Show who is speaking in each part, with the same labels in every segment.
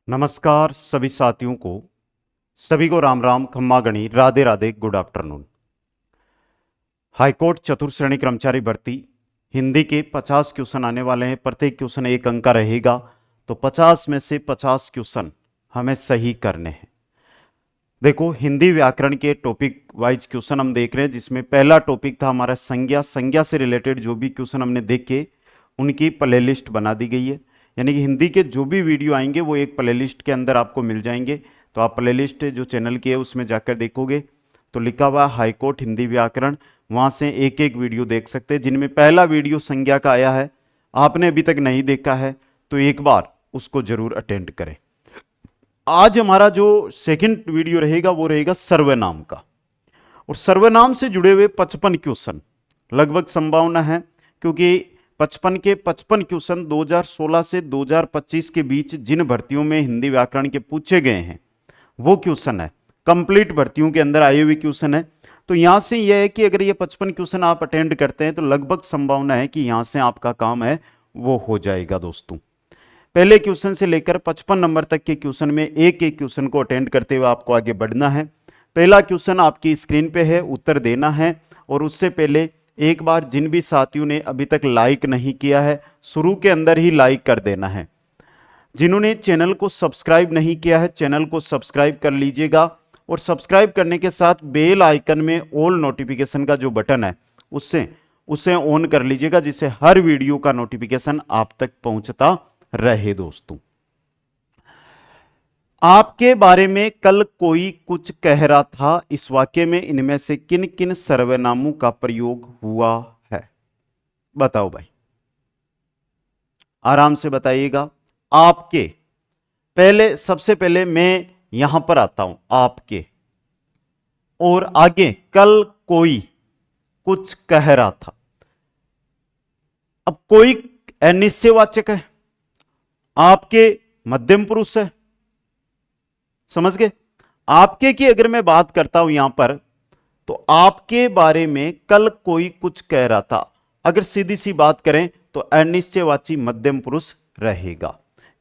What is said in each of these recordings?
Speaker 1: नमस्कार सभी साथियों को, सभी को राम राम, खम्मा गणी, Radhe Radhe, good afternoon. High court चतुर्थ श्रेणी कर्मचारी भर्ती हिंदी के 50 क्वेश्चन आने वाले हैं। प्रत्येक क्वेश्चन एक अंक का रहेगा, तो 50 में से 50 क्वेश्चन हमें सही करने हैं। देखो, हिंदी व्याकरण के टॉपिक वाइज क्वेश्चन हम देख रहे हैं, जिसमें पहला टॉपिक था हमारा संज्ञा। संज्ञा से रिलेटेड जो भी क्वेश्चन हमने देखे उनकी प्लेलिस्ट बना दी गई है, यानी कि हिंदी के जो भी वीडियो आएंगे वो एक प्लेलिस्ट के अंदर आपको मिल जाएंगे। तो आप प्लेलिस्ट जो चैनल की है उसमें जाकर देखोगे तो लिखा हुआ हाईकोर्ट हिंदी व्याकरण, वहाँ से एक एक वीडियो देख सकते हैं। जिनमें पहला वीडियो संज्ञा का आया है, आपने अभी तक नहीं देखा है तो एक बार उसको जरूर अटेंड करें। आज हमारा जो सेकंड वीडियो रहेगा वो रहेगा सर्वनाम का, और सर्वनाम से जुड़े हुए 55 क्वेश्चन लगभग संभावना है, क्योंकि 55 के 55 क्वेश्चन 2016 से 2025 के बीच जिन भर्तियों में हिंदी व्याकरण के पूछे गए हैं वो क्वेश्चन है, कंप्लीट भर्तियों के अंदर आए हुए क्वेश्चन है। तो यहां से यह है कि अगर ये 55 क्वेश्चन आप अटेंड करते हैं तो लगभग संभावना है कि यहां से आपका काम है वो हो जाएगा। दोस्तों, पहले क्वेश्चन से लेकर 55 नंबर तक के क्वेश्चन में एक एक क्वेश्चन को अटेंड करते हुए आपको आगे बढ़ना है। पहला क्वेश्चन आपकी स्क्रीन पे है, उत्तर देना है। और उससे पहले एक बार जिन भी साथियों ने अभी तक लाइक नहीं किया है, शुरू के अंदर ही लाइक कर देना है। जिन्होंने चैनल को सब्सक्राइब नहीं किया है, चैनल को सब्सक्राइब कर लीजिएगा, और सब्सक्राइब करने के साथ बेल आइकन में ऑल नोटिफिकेशन का जो बटन है उसे ऑन कर लीजिएगा, जिससे हर वीडियो का नोटिफिकेशन आप तक पहुंचता रहे। दोस्तों, आपके बारे में कल कोई कुछ कह रहा था, इस वाक्य में इनमें से किन किन सर्वनामों का प्रयोग हुआ है? बताओ भाई, आराम से बताइएगा। आपके, पहले सबसे पहले मैं यहां पर आता हूं, आपके, और आगे कल कोई कुछ कह रहा था। अब कोई अनिश्चयवाचक है, आपके मध्यम पुरुष है, समझ गए? आपके की अगर मैं बात करता हूं यहां पर, तो आपके बारे में कल कोई कुछ कह रहा था, अगर सीधी सी बात करें तो अनिश्चयवाची मध्यम पुरुष रहेगा।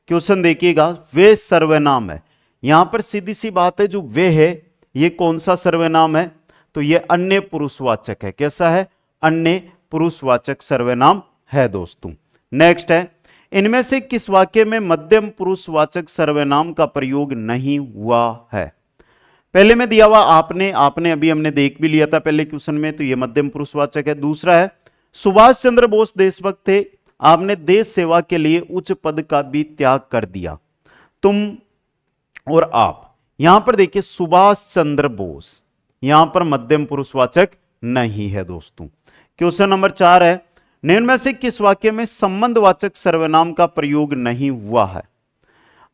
Speaker 1: क्वेश्चन देखिएगा, वे सर्वनाम है। यहां पर सीधी सी बात है, जो वे है ये कौन सा सर्वनाम है? तो ये अन्य पुरुषवाचक है। कैसा है? अन्य पुरुषवाचक सर्वनाम है। दोस्तों, नेक्स्ट है, इनमें से किस वाक्य में मध्यम पुरुषवाचक सर्वनाम का प्रयोग नहीं हुआ है? पहले में दिया हुआ आपने अभी हमने देख भी लिया था पहले क्वेश्चन में, तो यह मध्यम पुरुषवाचक है। दूसरा है, सुभाष चंद्र बोस देशभक्त थे, आपने देश सेवा के लिए उच्च पद का भी त्याग कर दिया। तुम और आप, यहां पर देखिए सुभाष चंद्र बोस, यहां पर मध्यम पुरुषवाचक नहीं है। दोस्तों, क्वेश्चन नंबर 4 है, निम्न में से किस वाक्य में संबंधवाचक सर्वनाम का प्रयोग नहीं हुआ है?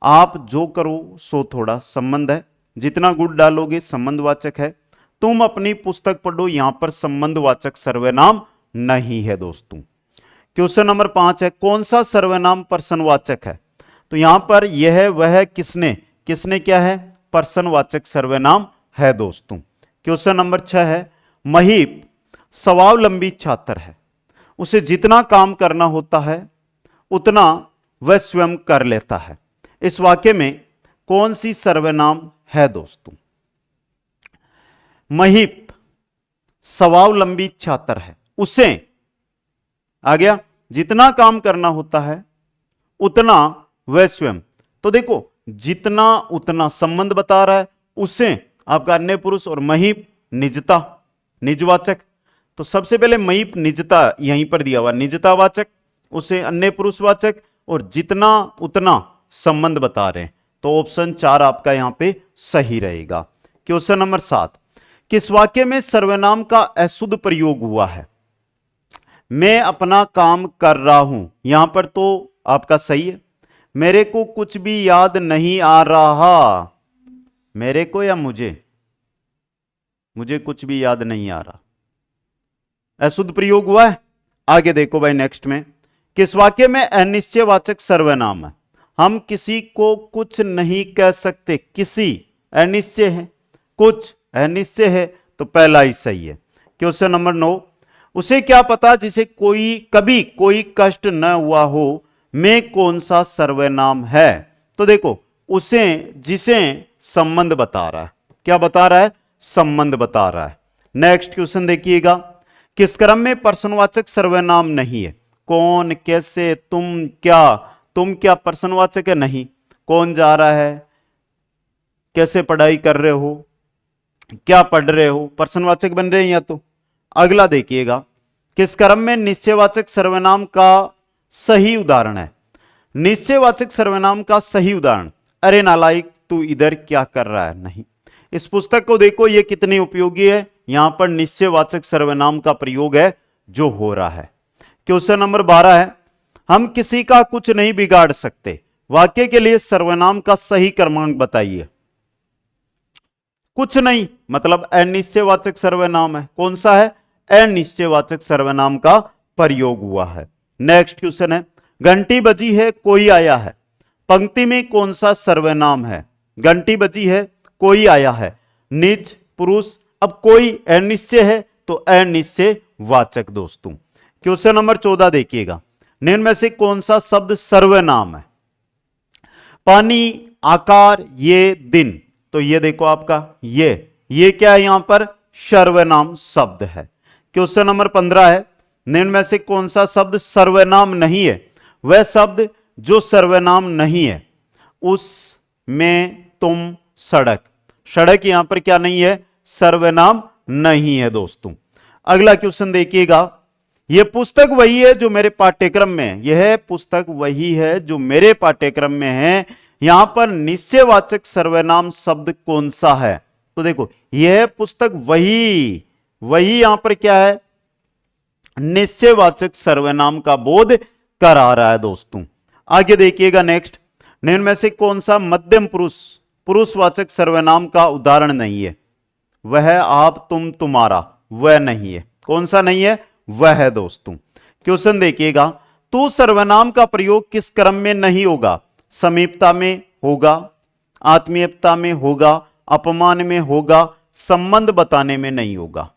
Speaker 1: आप जो करो सो थोड़ा संबंध है, जितना गुड़ डालोगे संबंधवाचक है। तुम अपनी पुस्तक पढ़ो, यहां पर संबंधवाचक सर्वनाम नहीं है। दोस्तों, क्वेश्चन नंबर 5 है, कौन सा सर्वनाम पर्सनवाचक है? तो यहां पर यह वह किसने क्या है? पर्सनवाचक सर्वनाम है। दोस्तों, क्वेश्चन नंबर 6 है, महीप स्वावलंबी छात्र है, उसे जितना काम करना होता है उतना वह स्वयं कर लेता है। इस वाक्य में कौन सी सर्वनाम है? दोस्तों, महीप स्वावलंबी छात्र है, उसे आ गया, जितना काम करना होता है उतना वह स्वयं। तो देखो, जितना उतना संबंध बता रहा है, उसे आपका अन्य पुरुष, और महीप निजता, निजवाचक। तो सबसे पहले महीप निजता यहीं पर दिया हुआ, निजतावाचक, उसे अन्य पुरुषवाचक, और जितना उतना संबंध बता रहे हैं। तो ऑप्शन 4 आपका यहां पे सही रहेगा। क्वेश्चन नंबर 7, किस वाक्य में सर्वनाम का अशुद्ध प्रयोग हुआ है? मैं अपना काम कर रहा हूं, यहां पर तो आपका सही है। मेरे को कुछ भी याद नहीं आ रहा, मेरे को या मुझे कुछ भी याद नहीं आ रहा, अशुद्ध प्रयोग हुआ है। आगे देखो भाई, नेक्स्ट में किस वाक्य में अनिश्चयवाचक सर्वनाम है? हम किसी को कुछ नहीं कह सकते, किसी अनिश्चय है, कुछ अनिश्चय है, तो पहला ही सही है। क्वेश्चन नंबर 9, उसे क्या पता जिसे कभी कोई कष्ट न हुआ हो, में कौन सा सर्वनाम है? तो देखो, उसे जिसे संबंध बता रहा है। क्या बता रहा है? संबंध बता रहा है। नेक्स्ट क्वेश्चन देखिएगा, किस क्रम में प्रश्नवाचक सर्वनाम नहीं है? कौन, कैसे, तुम, क्या। तुम क्या प्रश्नवाचक है? नहीं। कौन जा रहा है, कैसे पढ़ाई कर रहे हो, क्या पढ़ रहे हो, प्रश्नवाचक बन रहे हैं या तो। अगला देखिएगा, किस क्रम में निश्चयवाचक सर्वनाम का सही उदाहरण है? निश्चयवाचक सर्वनाम का सही उदाहरण, अरे नालायक तू इधर क्या कर रहा है। नहीं। इस पुस्तक को देखो, यह कितनी उपयोगी है। यहां पर निश्चयवाचक सर्वनाम का प्रयोग है जो हो रहा है। क्वेश्चन नंबर 12 है, हम किसी का कुछ नहीं बिगाड़ सकते, वाक्य के लिए सर्वनाम का सही क्रमांक बताइए। कुछ नहीं मतलब अनिश्चयवाचक सर्वनाम है। कौन सा है? अनिश्चयवाचक सर्वनाम का प्रयोग हुआ है। नेक्स्ट क्वेश्चन है, घंटी बजी है, कोई आया है, पंक्ति में कौन सा सर्वनाम है? घंटी बजी है, कोई आया है, निज, पुरुष। अब कोई अनिश्चय है तो अनिश्चय वाचक दोस्तों। क्वेश्चन नंबर 14 देखिएगा, निम्न में से कौन सा शब्द सर्वनाम है? पानी, आकार, ये, दिन। तो ये देखो आपका ये क्या है? यहां पर सर्वनाम शब्द है। क्वेश्चन नंबर 15 है, निम्न में से कौन सा शब्द सर्वनाम नहीं है? वह शब्द जो सर्वनाम नहीं है, उसमें तुम, सड़क। सड़क यहां पर क्या नहीं है? सर्वनाम नहीं है दोस्तों। अगला क्वेश्चन देखिएगा, यह पुस्तक वही है जो मेरे पाठ्यक्रम में है। यह पुस्तक वही है जो मेरे पाठ्यक्रम में है। यहां पर निश्चयवाचक सर्वनाम शब्द कौन सा है? तो देखो, यह पुस्तक वही यहां पर क्या है? निश्चयवाचक सर्वनाम का बोध करा रहा है दोस्तों। आगे देखिएगा, नेक्स्ट, निम्न में से कौन सा मध्यम पुरुषवाचक सर्वनाम का उदाहरण नहीं है? वह, आप, तुम, तुम्हारा। वह नहीं है। कौन सा नहीं है? वह है दोस्तों। क्वेश्चन देखिएगा, तू सर्वनाम का प्रयोग किस क्रम में नहीं होगा? समीपता में होगा, आत्मीयता में होगा, अपमान में होगा, संबंध बताने में नहीं होगा।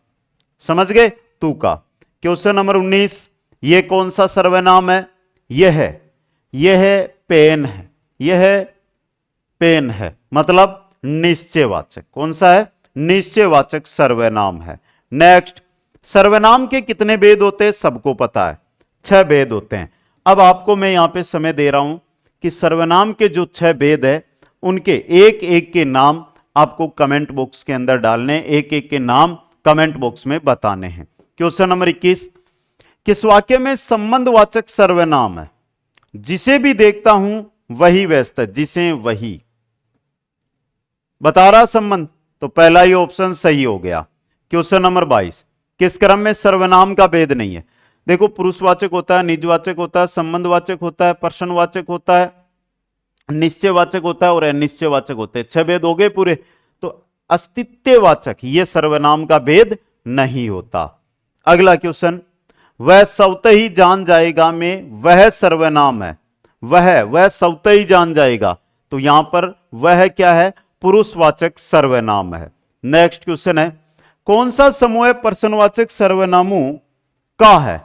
Speaker 1: समझ गए? तू का। क्वेश्चन नंबर 19, यह कौन सा सर्वनाम है? यह पेन है। यह पेन है मतलब निश्चयवाचक। कौन सा है? निश्चयवाचक सर्वनाम है। नेक्स्ट, सर्वनाम के कितने भेद होते हैं? सबको पता है, 6 भेद होते हैं। अब आपको मैं यहां पे समय दे रहा हूं कि सर्वनाम के जो 6 भेद है उनके एक एक के नाम आपको कमेंट बॉक्स के अंदर डालने, एक एक के नाम कमेंट बॉक्स में बताने हैं। क्वेश्चन नंबर 21, किस वाक्य में संबंधवाचक सर्वनाम है? जिसे भी देखता हूं वही व्यस्त है। जिसे, वही बता रहा संबंध, तो पहला ही ऑप्शन सही हो गया। क्वेश्चन नंबर 22, किस क्रम में सर्वनाम का भेद नहीं है? देखो, पुरुषवाचक होता है, निजवाचक होता है, संबंधवाचक होता है, प्रश्नवाचक होता है, निश्चयवाचक होता है और अनिश्चयवाचक होते हैं। 6 भेद हो गए पूरे। तो अस्तित्ववाचक यह सर्वनाम का भेद नहीं होता। अगला क्वेश्चन, वह स्वतः ही जान जाएगा में वह सर्वनाम है। वह स्वतः ही जान जाएगा, तो यहां पर वह क्या है? पुरुषवाचक सर्वनाम है। नेक्स्ट क्वेश्चन है, कौन सा समूह प्रश्नवाचक सर्वनामों का है?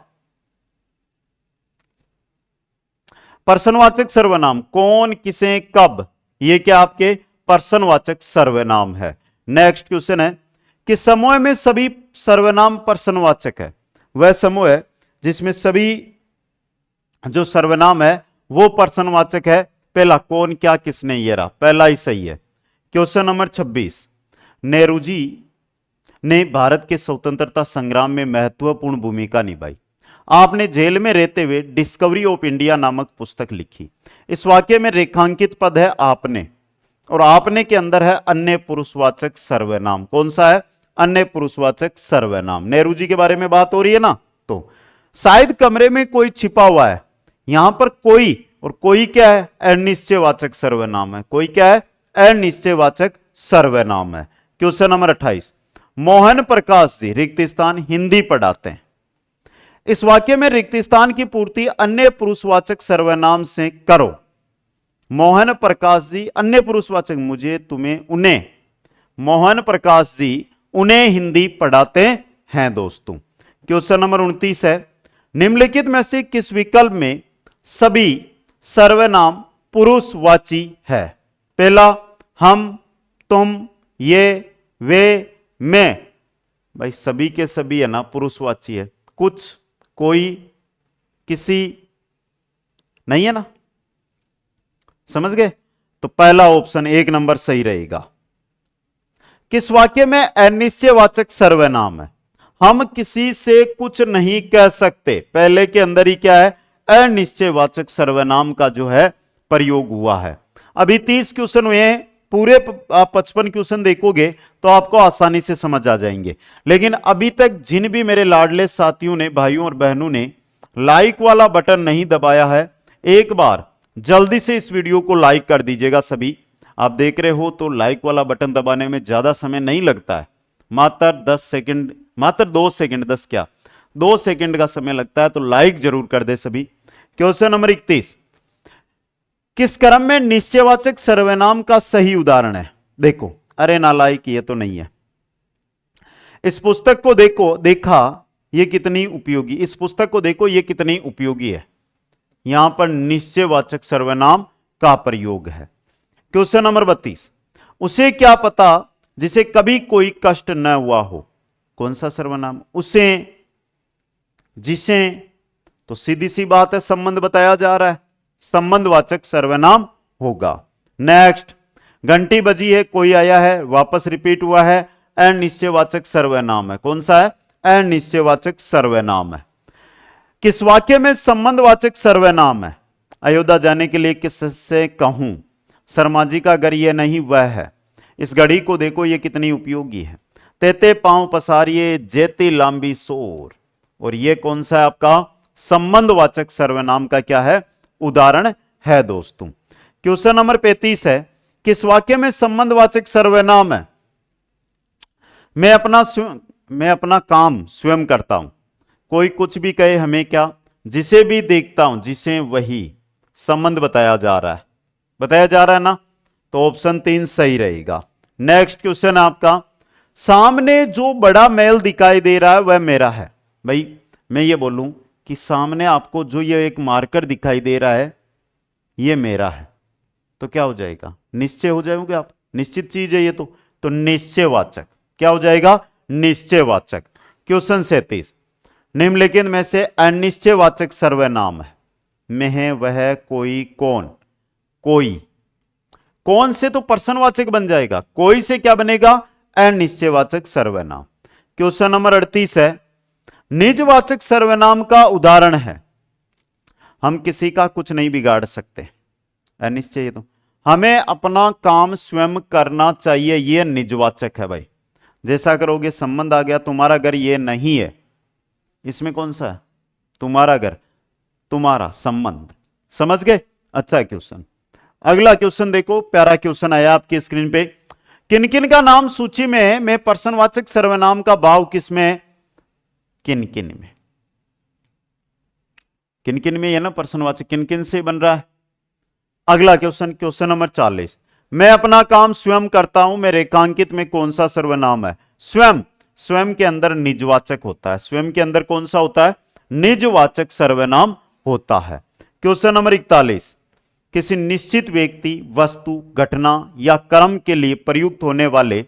Speaker 1: प्रश्नवाचक सर्वनाम कौन, किसे, कब, ये क्या आपके प्रश्नवाचक सर्वनाम है। नेक्स्ट क्वेश्चन है कि समूह में सभी सर्वनाम प्रश्नवाचक है। वह समूह है जिसमें सभी जो सर्वनाम है वो प्रश्नवाचक है। पहला कौन, क्या, किसने, ये रहा, पहला ही सही है। क्वेश्चन नंबर 26, नेहरू जी ने भारत के स्वतंत्रता संग्राम में महत्वपूर्ण भूमिका निभाई। आपने जेल में रहते हुए डिस्कवरी ऑफ इंडिया नामक पुस्तक लिखी। इस वाक्य में रेखांकित पद है आपने, और आपने के अंदर है अन्य पुरुषवाचक सर्वनाम। कौन सा है? अन्य पुरुषवाचक सर्वनाम। नेहरू जी के बारे में बात हो रही है ना। तो शायद कमरे में कोई छिपा हुआ है। यहां पर कोई, और कोई क्या है? अनिश्चयवाचक सर्वनाम है। कोई क्या है? अनिश्चयवाचक सर्वनाम है। क्वेश्चन नंबर 28, मोहन प्रकाश जी रिक्त स्थान हिंदी पढ़ाते हैं। इस वाक्य में रिक्त स्थान की पूर्ति अन्य पुरुषवाचक सर्वनाम से करो। मोहन प्रकाश जी अन्य पुरुषवाचक, मुझे, तुम्हें, उन्हें। मोहन प्रकाश जी उन्हें हिंदी पढ़ाते हैं दोस्तों। क्वेश्चन नंबर 29 है, निम्नलिखित में से किस विकल्प में सभी सर्वनाम पुरुषवाची है? पहला हम, तुम, ये, वे, मैं, भाई सभी के सभी है ना पुरुषवाची है। कुछ, कोई, किसी नहीं है ना, समझ गए? तो पहला ऑप्शन 1 नंबर सही रहेगा। किस वाक्य में अनिश्चयवाचक सर्वनाम है? हम किसी से कुछ नहीं कह सकते, पहले के अंदर ही क्या है, अनिश्चयवाचक सर्वनाम का जो है प्रयोग हुआ है। अभी 30 क्वेश्चन हुए हैं, पूरे आप 55 क्वेश्चन देखोगे तो आपको आसानी से समझ आ जाएंगे। लेकिन अभी तक जिन भी मेरे लाडले साथियों ने, भाइयों और बहनों ने लाइक वाला बटन नहीं दबाया है, एक बार जल्दी से इस वीडियो को लाइक कर दीजिएगा। सभी आप देख रहे हो तो लाइक वाला बटन दबाने में ज्यादा समय नहीं लगता है, मात्र 10 सेकंड, मात्र 2 सेकंड, 10 क्या 2 सेकंड का समय लगता है। तो लाइक जरूर कर दे सभी। क्वेश्चन नंबर 31, किस क्रम में निश्चयवाचक सर्वनाम का सही उदाहरण है? देखो, अरे नालायक, ये तो नहीं है। इस पुस्तक को देखो, देखा ये कितनी उपयोगी, इस पुस्तक को देखो ये कितनी उपयोगी है। यहां पर निश्चयवाचक सर्वनाम का प्रयोग है। क्वेश्चन नंबर 32, उसे क्या पता जिसे कभी कोई कष्ट न हुआ हो? कौन सा सर्वनाम? उसे, जिसे, तो सीधी सी बात है, संबंध बताया जा रहा है, संबंधवाचक सर्वनाम होगा। नेक्स्ट, घंटी बजी है, कोई आया है, वापस रिपीट हुआ है, अनिश्चयवाचक सर्वनाम है। कौन सा है? अनिश्चयवाचक सर्वनाम है। किस वाक्य में संबंधवाचक सर्वनाम है? अयोध्या जाने के लिए किससे कहूं? शर्मा जी का घर ये नहीं वह है। इस घड़ी को देखो ये कितनी उपयोगी है। तेते पांव पसारिए जेती लांबी सोर, और ये कौन सा है आपका संबंधवाचक सर्वनाम का क्या है? उदाहरण है दोस्तों। क्वेश्चन नंबर 35 है, किस वाक्य में संबंधवाचक सर्वनाम है? मैं अपना काम स्वयं करता हूं। कोई कुछ भी कहे हमें क्या, जिसे भी देखता हूं, जिसे, वही संबंध बताया जा रहा है, बताया जा रहा है ना, तो ऑप्शन 3 सही रहेगा। नेक्स्ट क्वेश्चन आपका, सामने जो बड़ा महल दिखाई दे रहा है वह मेरा है। भाई मैं ये बोलूं कि सामने आपको जो ये एक मार्कर दिखाई दे रहा है ये मेरा है, तो क्या हो जाएगा? निश्चय हो जाओगे आप, निश्चित चीज है ये तो निश्चयवाचक क्या हो जाएगा? निश्चयवाचक। क्वेश्चन 37, निम्नलिखित में से अनिश्चयवाचक सर्वनाम है? मैं, वह, कोई, कौन। कोई, कौन से तो पर्सनवाचक बन जाएगा, कोई से क्या बनेगा? अनिश्चयवाचक सर्वनाम। क्वेश्चन नंबर 38 है, निजवाचक सर्वनाम का उदाहरण है? हम किसी का कुछ नहीं बिगाड़ सकते, अनिश्चय, तो हमें अपना काम स्वयं करना चाहिए, यह निजवाचक है भाई। जैसा करोगे संबंध आ गया, तुम्हारा घर ये नहीं है, इसमें कौन सा है? तुम्हारा घर, तुम्हारा संबंध, समझ गए? अच्छा क्वेश्चन, अगला क्वेश्चन देखो, प्यारा क्वेश्चन आया आपकी स्क्रीन पे। किन किन का नाम सूची में है, मैं पर्सनवाचक सर्वनाम का भाव किसमें है? किन किन में, किन किन में, ये ना पर्सनवाचक किन किन से बन रहा है। अगला क्वेश्चन, क्वेश्चन नंबर 40, मैं अपना काम स्वयं करता हूं, मैं रेखांकित में कौन सा सर्वनाम है? स्वयं, स्वयं के अंदर निजवाचक होता है, स्वयं के अंदर कौन सा होता है? निजवाचक सर्वनाम होता है। क्वेश्चन नंबर 41, किसी निश्चित व्यक्ति, वस्तु, घटना या कर्म के लिए प्रयुक्त होने वाले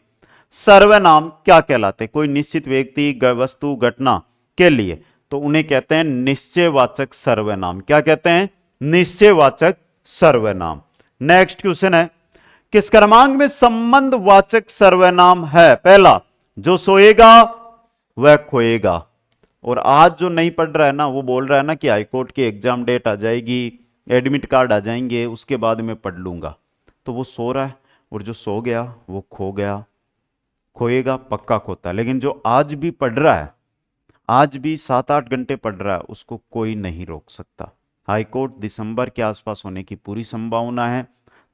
Speaker 1: सर्वनाम क्या कहलाते? कोई निश्चित व्यक्ति, वस्तु, घटना के लिए, तो उन्हें कहते हैं निश्चयवाचक सर्वनाम। क्या कहते हैं? निश्चयवाचक सर्वनाम। नेक्स्ट क्वेश्चन है, किस क्रमांक में संबंधवाचक सर्वनाम है? पहला, जो सोएगा वह खोएगा। और आज जो नहीं पढ़ रहा है ना, वो बोल रहा है ना कि हाईकोर्ट की एग्जाम डेट आ जाएगी, एडमिट कार्ड आ जाएंगे, उसके बाद में पढ़ लूंगा। तो वो सो रहा है, और जो सो गया वो खो गया, खोएगा पक्का खोता है। लेकिन जो आज भी पढ़ रहा है, आज भी 7-8 घंटे पढ़ रहा है, उसको कोई नहीं रोक सकता। हाईकोर्ट दिसंबर के आसपास होने की पूरी संभावना है,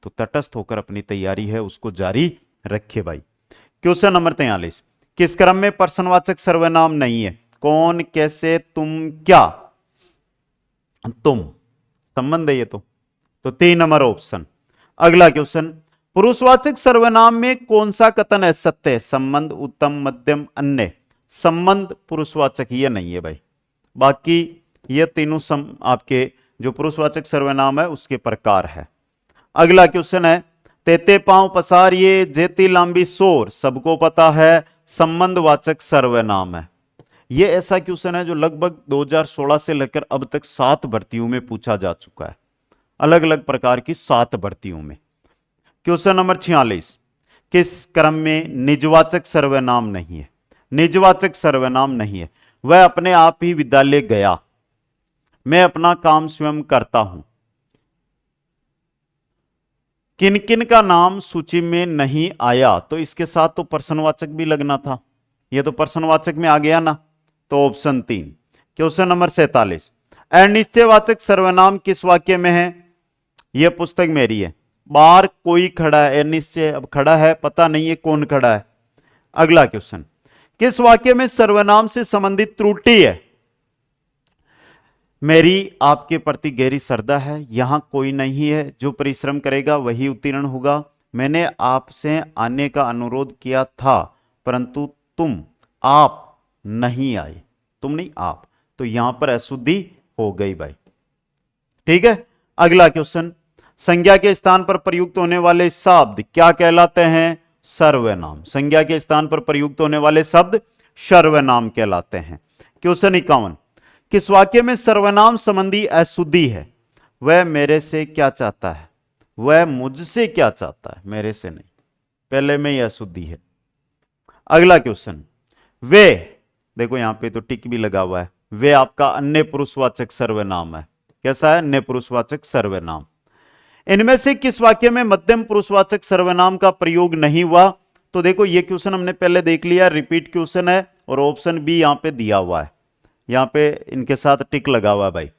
Speaker 1: तो तटस्थ होकर अपनी तैयारी है उसको जारी रखे भाई। क्वेश्चन नंबर 43, किस क्रम में पर्सनवाचक सर्वनाम नहीं है? कौन, कैसे, तुम, क्या। तुम संबंध है ये तो 3 नंबर ऑप्शन। अगला क्वेश्चन, पुरुषवाचक सर्वनाम में कौन सा कथन है सत्य है? संबंध, उत्तम, मध्यम, अन्य। संबंध पुरुषवाचक ये नहीं है भाई, बाकी ये तीनों आपके जो पुरुषवाचक सर्वनाम है उसके प्रकार है। अगला क्वेश्चन है, तेते पांव पसारिए जेती लांबी सोर, सबको पता है संबंधवाचक सर्वनाम है। यह ऐसा क्वेश्चन है जो लगभग 2016 से लेकर अब तक 7 भर्तियों में पूछा जा चुका है, अलग अलग प्रकार की 7 भर्तियों में। क्वेश्चन नंबर 46, किस क्रम में निजवाचक सर्वनाम नहीं है? निजवाचक सर्वनाम नहीं है। वह अपने आप ही विद्यालय गया, मैं अपना काम स्वयं करता हूं। किन किन का नाम सूची में नहीं आया? तो इसके साथ तो प्रश्नवाचक भी लगना था, यह तो प्रश्नवाचक में आ गया ना, तो ऑप्शन 3। क्वेश्चन नंबर 47, अनिश्चयवाचक सर्वनाम किस वाक्य में है? यह पुस्तक मेरी है, बाहर कोई खड़ा है, अनिश्चय, अब खड़ा है पता नहीं है कौन खड़ा है। अगला क्वेश्चन, किस वाक्य में सर्वनाम से संबंधित त्रुटि है? मेरी आपके प्रति गहरी श्रद्धा है, यहां कोई नहीं है, जो परिश्रम करेगा वही उत्तीर्ण होगा। मैंने आपसे आने का अनुरोध किया था परंतु आप नहीं आए, तुम नहीं आप, तो यहां पर अशुद्धि हो गई भाई। ठीक है, अगला क्वेश्चन, संज्ञा के स्थान पर प्रयुक्त होने वाले शब्द क्या कहलाते हैं? सर्वनाम। संज्ञा के स्थान पर प्रयुक्त होने वाले शब्द सर्वनाम कहलाते हैं। क्वेश्चन 51, किस वाक्य में सर्वनाम संबंधी अशुद्धि है? वह मेरे से क्या चाहता है? वह मुझसे क्या चाहता है, मेरे से नहीं, पहले में ही अशुद्धि है। अगला क्वेश्चन, वे, देखो यहां पे तो टिक भी लगा हुआ है, वे आपका अन्य पुरुषवाचक सर्वनाम है। कैसा है? अन्य पुरुषवाचक सर्वनाम। इनमें से किस वाक्य में मध्यम पुरुषवाचक सर्वनाम का प्रयोग नहीं हुआ? तो देखो ये क्वेश्चन हमने पहले देख लिया, रिपीट क्वेश्चन है और ऑप्शन बी यहां पे दिया हुआ है, यहां पे इनके साथ टिक लगा हुआ है भाई।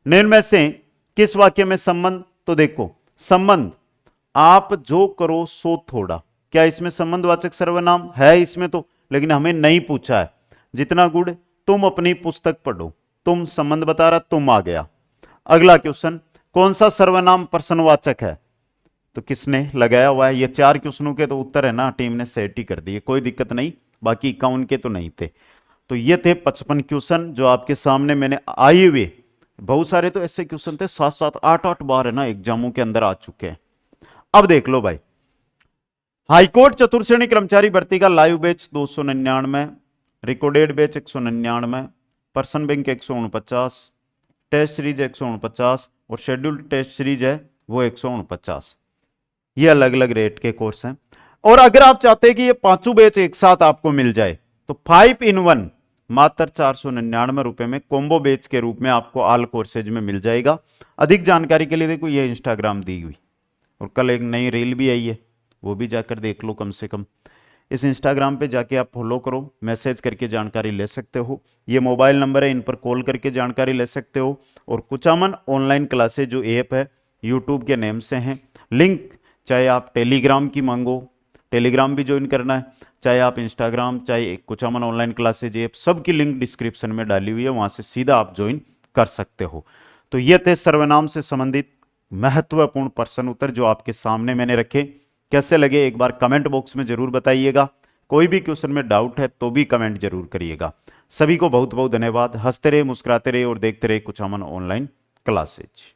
Speaker 1: निम्न में से किस वाक्य में संबंध, तो देखो संबंध, आप जो करो सो थोड़ा, क्या इसमें संबंधवाचक सर्वनाम है? इसमें तो, लेकिन हमें नहीं पूछा है। जितना गुड़, तुम अपनी पुस्तक पढ़ो, तुम संबंध बता रहा, तुम आ गया। अगला क्वेश्चन, कौन सा सर्वनाम प्रश्नवाचक है? तो किसने लगाया हुआ है? ये 4 क्वेश्चनों के तो उत्तर है ना, टीम ने सेट ही कर दिए, कोई दिक्कत नहीं, बाकी 51 के तो नहीं थे। तो ये थे 55 क्वेश्चन जो आपके सामने मैंने आए हुए, बहुत सारे तो ऐसे क्वेश्चन थे 7-7 8-8 बार है ना एग्जामों के अंदर आ चुके हैं। अब देख लो भाई, हाईकोर्ट चतुर्श्रेणी कर्मचारी भर्ती का live batch 299, recorded batch 199, person bank 149, test series 149 और शेड्यूल्ड टेस्ट सीरीज है वो 149। ये अलग अलग रेट के कोर्स हैं। और अगर आप चाहते हैं कि ये पांचों बैच एक साथ आपको मिल जाए तो 5 in 1 मात्र 499 रुपए में कॉम्बो बैच के रूप में आपको ऑल कोर्सेज में मिल जाएगा। अधिक जानकारी के लिए देखो ये इंस्टाग्राम दी हुई, और कल एक नई रील भी आई है, वो भी जाकर देख लो कम से कम। इस इंस्टाग्राम पे जाके आप फॉलो करो, मैसेज करके जानकारी ले सकते हो, ये मोबाइल नंबर है, इन पर कॉल करके जानकारी ले सकते हो। और कुचामन ऑनलाइन क्लासेज जो ऐप है यूट्यूब के नेम से हैं, लिंक चाहे आप टेलीग्राम की मांगो, टेलीग्राम भी ज्वाइन करना है, चाहे आप इंस्टाग्राम, चाहे कुचामन ऑनलाइन क्लासेज ऐप, सबकी लिंक डिस्क्रिप्शन में डाली हुई है, वहां से सीधा आप ज्वाइन कर सकते हो। तो ये थे सर्वनाम से संबंधित महत्वपूर्ण प्रश्न उत्तर जो आपके सामने मैंने रखे। कैसे लगे एक बार कमेंट बॉक्स में जरूर बताइएगा। कोई भी क्वेश्चन में डाउट है तो भी कमेंट जरूर करिएगा। सभी को बहुत बहुत धन्यवाद। हंसते रहे, मुस्कुराते रहे और देखते रहे कुचामन ऑनलाइन क्लासेज।